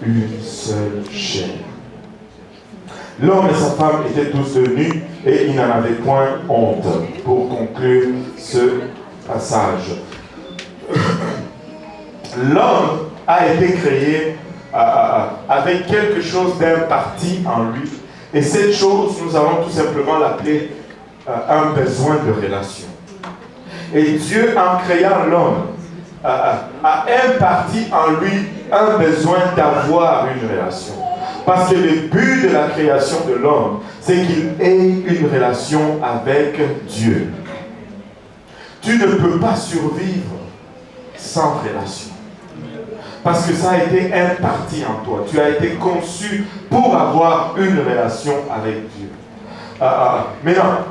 une seule chair. L'homme et sa femme étaient tous nus et ils n'en avaient point honte. Pour conclure ce passage, l'homme a été créé avec quelque chose d'imparti en lui. Et cette chose, nous allons tout simplement l'appeler un besoin de relation. Et Dieu, en créant l'homme, a imparti en lui un besoin d'avoir une relation. Parce que le but de la création de l'homme, c'est qu'il ait une relation avec Dieu. Tu ne peux pas survivre sans relation. Parce que ça a été imparti en toi. Tu as été conçu pour avoir une relation avec Dieu. Maintenant,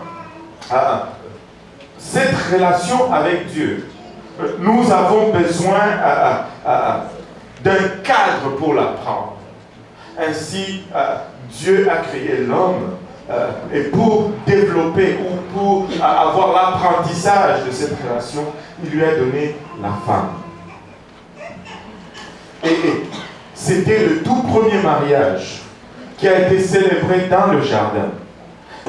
cette relation avec Dieu, nous avons besoin d'un cadre pour l'apprendre. Ainsi, Dieu a créé l'homme et pour développer ou pour avoir l'apprentissage de cette relation, il lui a donné la femme. Et c'était le tout premier mariage qui a été célébré dans le jardin.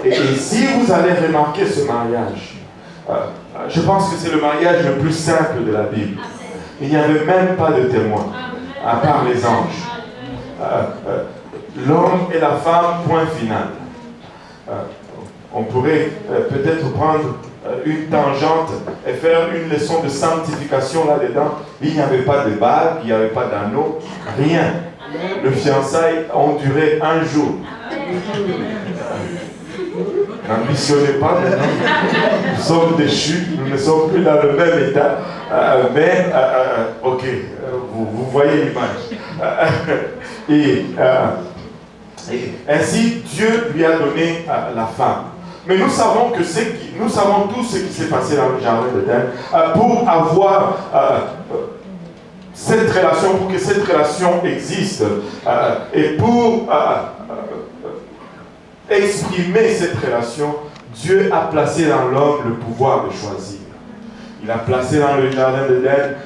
Et si vous allez remarquer ce mariage, je pense que c'est le mariage le plus simple de la Bible. Il n'y avait même pas de témoin, à part les anges. L'homme et la femme, point final. On pourrait peut-être prendre une tangente et faire une leçon de sanctification là-dedans. Il n'y avait pas de bague, il n'y avait pas d'anneau, rien. Le fiançailles ont duré un jour. N'ambitionnez pas maintenant. Nous sommes déchus, nous ne sommes plus dans le même état. Ok, vous voyez l'image. Et ainsi, Dieu lui a donné la femme. Mais nous savons tous ce qui s'est passé dans le jardin d'Éden pour avoir cette relation, pour que cette relation existe et pour exprimer cette relation, Dieu a placé dans l'homme le pouvoir de choisir. Il a placé dans le jardin d'Éden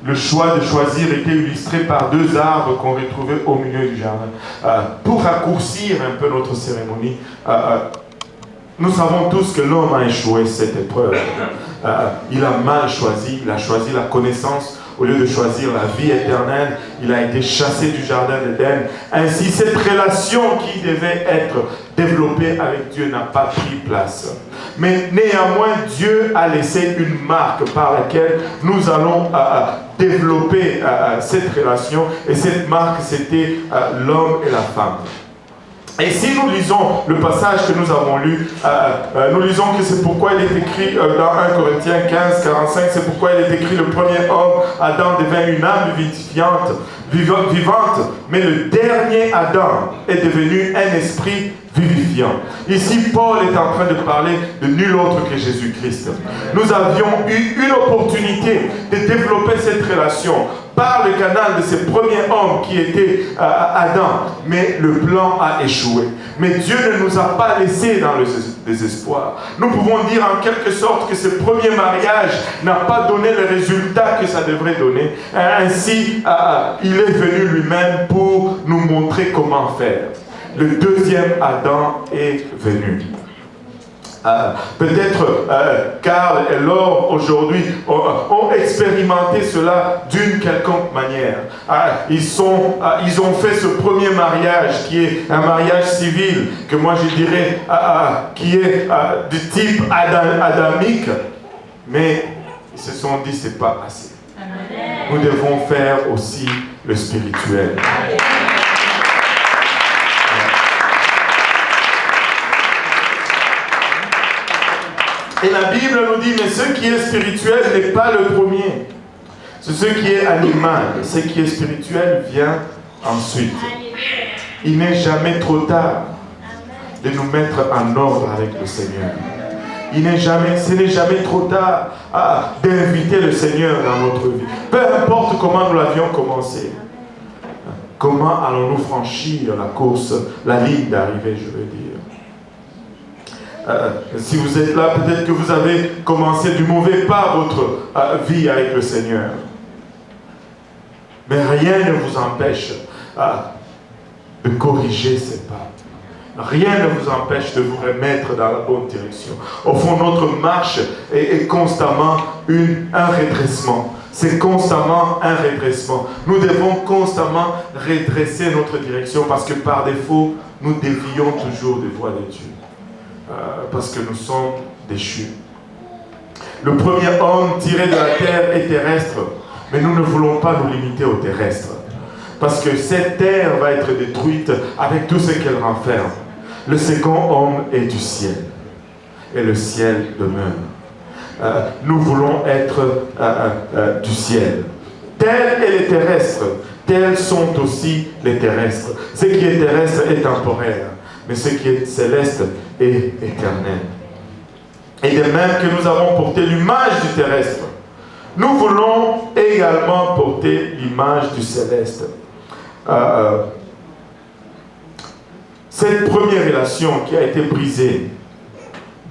le choix de choisir était illustré par deux arbres qu'on retrouvait au milieu du jardin. Pour raccourcir un peu notre cérémonie, nous savons tous que l'homme a échoué cette épreuve. Il a mal choisi, il a choisi la connaissance au lieu de choisir la vie éternelle. Il a été chassé du jardin d'Éden. Ainsi, cette relation qui devait être développée avec Dieu n'a pas pris place. Mais néanmoins, Dieu a laissé une marque par laquelle nous allons développer cette relation. Et cette marque, c'était l'homme et la femme. Et si nous lisons le passage que nous avons lu, nous lisons que c'est pourquoi il est écrit dans 1 Corinthiens 15, 45, c'est pourquoi il est écrit le premier homme, Adam, devint une âme vivante, mais le dernier Adam est devenu un esprit vivifiant. Ici, Paul est en train de parler de nul autre que Jésus-Christ. Nous avions eu une opportunité de développer cette relation par le canal de ce premier homme qui était Adam, mais le plan a échoué. Mais Dieu ne nous a pas laissés dans le désespoir. Nous pouvons dire en quelque sorte que ce premier mariage n'a pas donné le résultat que ça devrait donner. Ainsi, il est venu lui-même pour nous montrer comment faire. Le deuxième Adam est venu. Peut-être Carl et Laure aujourd'hui ont expérimenté cela d'une quelconque manière. Ils ont fait ce premier mariage qui est un mariage civil, que moi je dirais qui est du type adamique, mais ils se sont dit c'est pas assez. Nous devons faire aussi le spirituel. Et la Bible nous dit, mais ce qui est spirituel n'est pas le premier. C'est ce qui est animal. Ce qui est spirituel vient ensuite. Il n'est jamais trop tard de nous mettre en ordre avec le Seigneur. Ce n'est jamais trop tard d'inviter le Seigneur dans notre vie. Peu importe comment nous l'avions commencé. Comment allons-nous franchir la course, la ligne d'arrivée, je veux dire. Si vous êtes là, peut-être que vous avez commencé du mauvais pas votre vie avec le Seigneur. Mais rien ne vous empêche de corriger ces pas. Rien ne vous empêche de vous remettre dans la bonne direction. Au fond, notre marche est constamment un redressement. C'est constamment un redressement. Nous devons constamment redresser notre direction parce que par défaut, nous dévions toujours des voies de Dieu. Parce que nous sommes déchus. Le premier homme tiré de la terre est terrestre, mais nous ne voulons pas nous limiter au terrestre. Parce que cette terre va être détruite avec tout ce qu'elle renferme. Le second homme est du ciel. Et le ciel demeure. Nous voulons être du ciel. Tels et les terrestres, tels sont aussi les terrestres. Ce qui est terrestre est temporaire, mais ce qui est céleste est éternel. Et de même que nous avons porté l'image du terrestre, nous voulons également porter l'image du céleste. Cette première relation qui a été brisée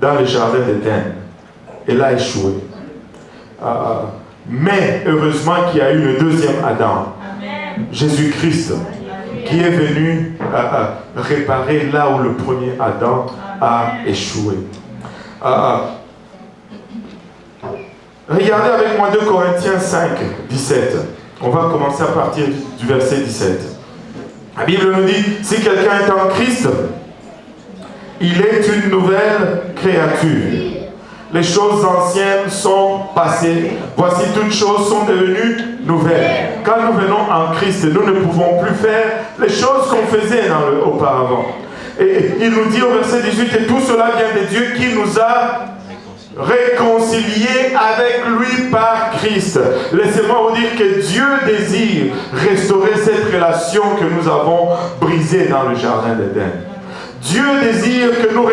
dans le jardin d'Éden, elle a échoué. Mais heureusement qu'il y a eu le deuxième Adam, Jésus-Christ, qui est venu réparer là où le premier Adam a échoué. Regardez avec moi 2 Corinthiens 5, 17. On va commencer à partir du verset 17. La Bible nous dit, si quelqu'un est en Christ, il est une nouvelle créature. Les choses anciennes sont passées. Voici toutes choses sont devenues nouvelles. Quand nous venons en Christ, nous ne pouvons plus faire les choses qu'on faisait auparavant. Et il nous dit au verset 18, et tout cela vient de Dieu qui nous a réconciliés avec lui par Christ. Laissez-moi vous dire que Dieu désire restaurer cette relation que nous avons brisée dans le jardin d'Éden. Dieu désire que nous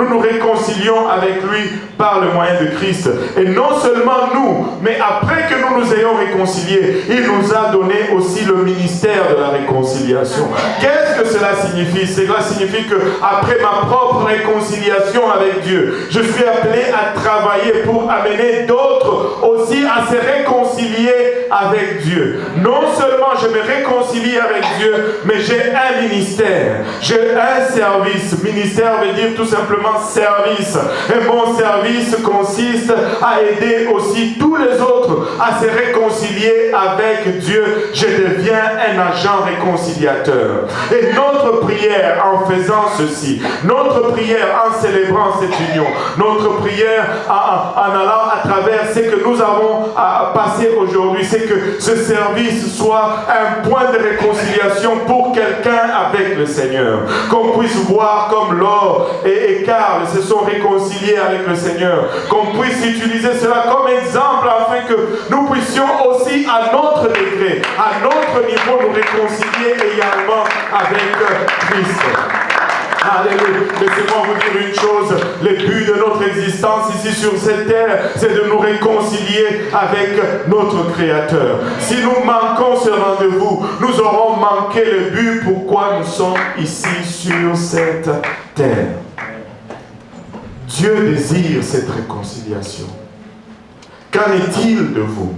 nous réconcilions avec lui par le moyen de Christ. Et non seulement nous, mais après que nous nous ayons réconciliés, il nous a donné aussi le ministère de la réconciliation. Qu'est-ce que cela signifie? Cela signifie que après ma propre réconciliation avec Dieu, je suis appelé à travailler pour amener d'autres aussi à se réconcilier avec Dieu. Non seulement je me réconcilie avec Dieu, mais j'ai un ministère. J'ai un service. Ministère veut dire tout simplement service. Et mon service consiste à aider aussi tous les autres à se réconcilier avec Dieu. Je deviens un agent réconciliateur. Et notre prière en faisant ceci, notre prière en célébrant cette union, notre prière en allant à travers ce que nous avons passé aujourd'hui, c'est que ce service soit un point de réconciliation pour quelqu'un avec le Seigneur. Qu'on puisse voir comme Laure et Karl se sont réconciliés avec le Seigneur. Qu'on puisse utiliser cela comme exemple afin que nous puissions aussi à notre degré, à notre niveau, nous réconcilier également avec Christ. Alléluia. Laissez-moi vous dire une chose. Le but de notre existence ici sur cette terre, c'est de nous réconcilier avec notre Créateur. Si nous manquons ce rendez-vous, nous aurons manqué le but pourquoi nous sommes ici sur cette terre. Dieu désire cette réconciliation. Qu'en est-il de vous?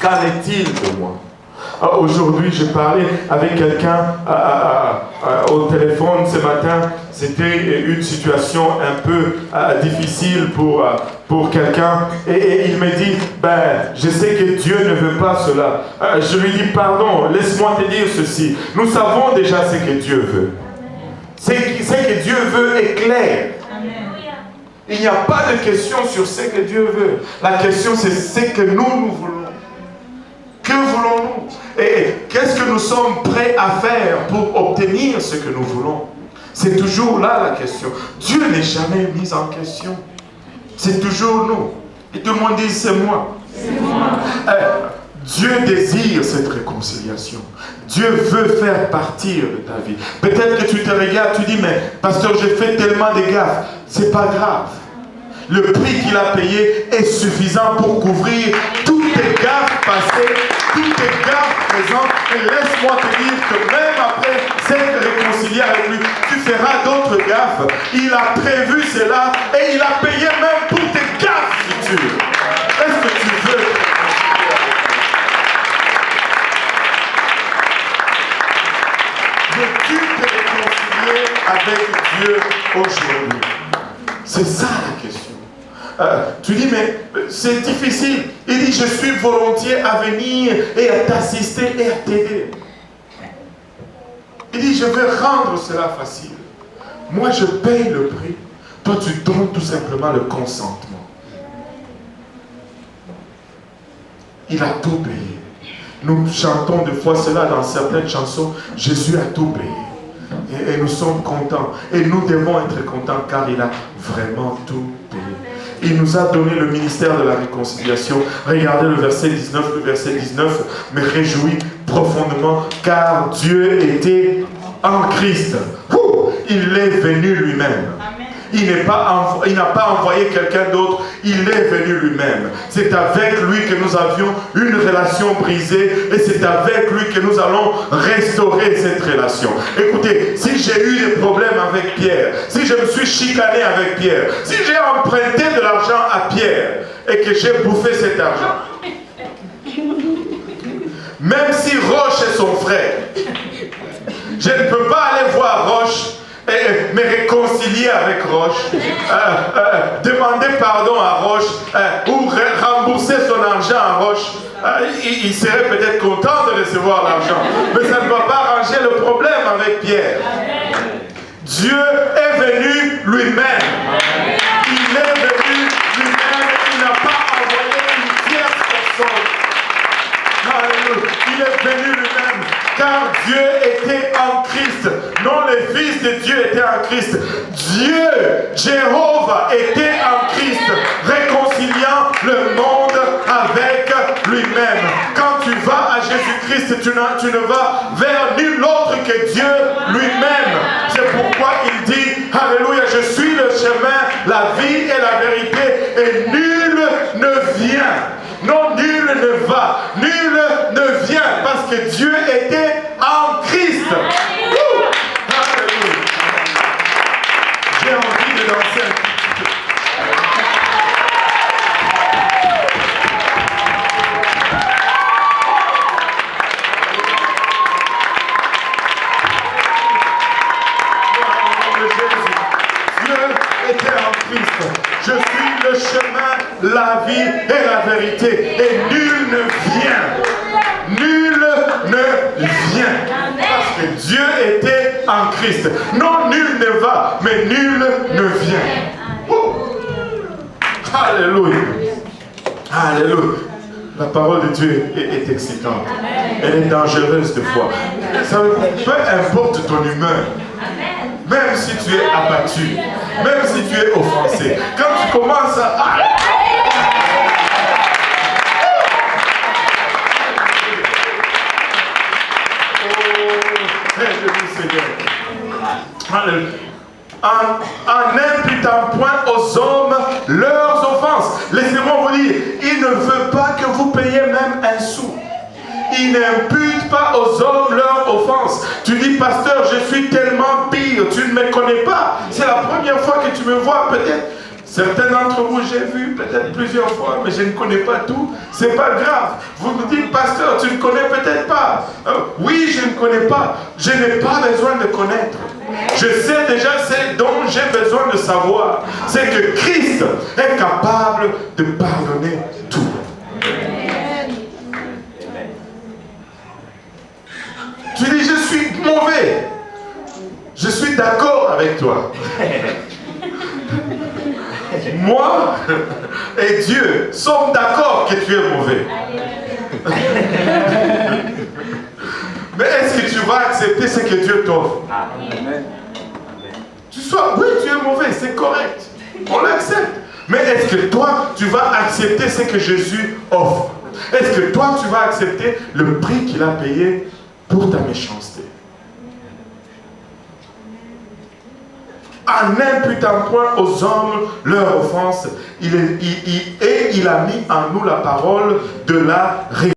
Qu'en est-il de moi? Aujourd'hui, j'ai parlé avec quelqu'un au téléphone ce matin. C'était une situation un peu difficile pour quelqu'un. Et il me dit, je sais que Dieu ne veut pas cela. Je lui dis, pardon, laisse-moi te dire ceci. Nous savons déjà ce que Dieu veut. Ce que Dieu veut est clair. Il n'y a pas de question sur ce que Dieu veut. La question, c'est ce que nous voulons. Que voulons-nous? Et qu'est-ce que nous sommes prêts à faire pour obtenir ce que nous voulons? C'est toujours là la question. Dieu n'est jamais mis en question. C'est toujours nous. Et tout le monde dit, c'est moi. C'est moi. Dieu désire cette réconciliation. Dieu veut faire partir de ta vie. Peut-être que tu te regardes, tu dis, mais pasteur, j'ai fait tellement de gaffes. C'est pas grave. Le prix qu'il a payé est suffisant pour couvrir toutes tes gaffes passées, toutes tes gaffes présentes. Et laisse-moi te dire que même après s'être réconcilié avec lui, tu feras d'autres gaffes. Il a prévu cela et il a payé même pour tes gaffes futures. Est-ce que tu veux? avec Dieu aujourd'hui? C'est ça la question. Tu dis, mais c'est difficile. Il dit, je suis volontiers à venir et à t'assister et à t'aider. Il dit, je vais rendre cela facile. Moi, je paye le prix. Toi, tu donnes tout simplement le consentement. Il a tout payé. Nous chantons des fois cela dans certaines chansons. Jésus a tout payé. Et nous sommes contents. Et nous devons être contents car il a vraiment tout payé. Il nous a donné le ministère de la réconciliation. Regardez le verset 19. Le verset 19 me réjouit profondément car Dieu était en Christ. Il est venu lui-même. Il n'a pas envoyé quelqu'un d'autre, il est venu lui-même. C'est avec lui que nous avions une relation brisée et c'est avec lui que nous allons restaurer cette relation. Écoutez, si j'ai eu des problèmes avec Pierre, si je me suis chicané avec Pierre, si j'ai emprunté de l'argent à Pierre et que j'ai bouffé cet argent, même si Roche est son frère, je ne peux pas aller voir Roche et me réconcilier avec Roche, demander pardon à Roche ou rembourser son argent à Roche. Il serait peut-être content de recevoir l'argent, mais ça ne va pas arranger le problème avec Pierre. Dieu est venu lui-même. Il est venu lui-même. Il n'a pas envoyé une tierce personne. Alléluia. Il est venu lui-même. Car Dieu était en Christ. Non, les fils de Dieu étaient en Christ. Dieu, Jéhovah, était en Christ, réconciliant le monde avec lui-même. Quand tu vas à Jésus-Christ, tu ne vas vers nul autre que Dieu lui-même. C'est pourquoi il dit, alléluia, je suis le chemin, la vie et la vérité, et nul ne vient. Non, nul ne va, nul ne vient, parce que Dieu était en Christ. Alléluia. J'ai envie de danser un petit peu. Dieu était en Christ. Je suis le chemin, la vie et la vérité. Et nul ne vient. Nul ne vient. Parce que Dieu était en Christ. Non, nul ne va, mais nul ne vient. Alléluia. Alléluia. La parole de Dieu est excitante. Elle est dangereuse de fois. Peu importe ton humeur. Même si tu es abattu, même si tu es offensé, quand tu commences à... En n'imputant point aux hommes leurs offenses. Laissez-moi vous dire, il ne veut pas que vous payiez même un sou. Il n'impute pas aux hommes leurs offenses. Tu dis, pasteur, je suis tellement pire, tu ne me connais pas. C'est la première fois que tu me vois, peut-être. Certains d'entre vous, j'ai vu peut-être plusieurs fois, mais je ne connais pas tout. C'est pas grave. Vous me dites, pasteur, tu ne connais peut-être pas. Oui, je ne connais pas. Je n'ai pas besoin de connaître. Je sais déjà ce dont j'ai besoin de savoir. C'est que Christ est capable de pardonner tout. Tu dis, je suis mauvais. Je suis d'accord avec toi. Moi et Dieu sommes d'accord que tu es mauvais. Mais est-ce que tu vas accepter ce que Dieu t'offre? Oui, tu es mauvais, c'est correct. On l'accepte. Mais est-ce que toi, tu vas accepter ce que Jésus offre? Est-ce que toi, tu vas accepter le prix qu'il a payé pour ta méchanceté? En n'imputant point aux hommes leur offense, il a mis en nous la parole de la réconciliation.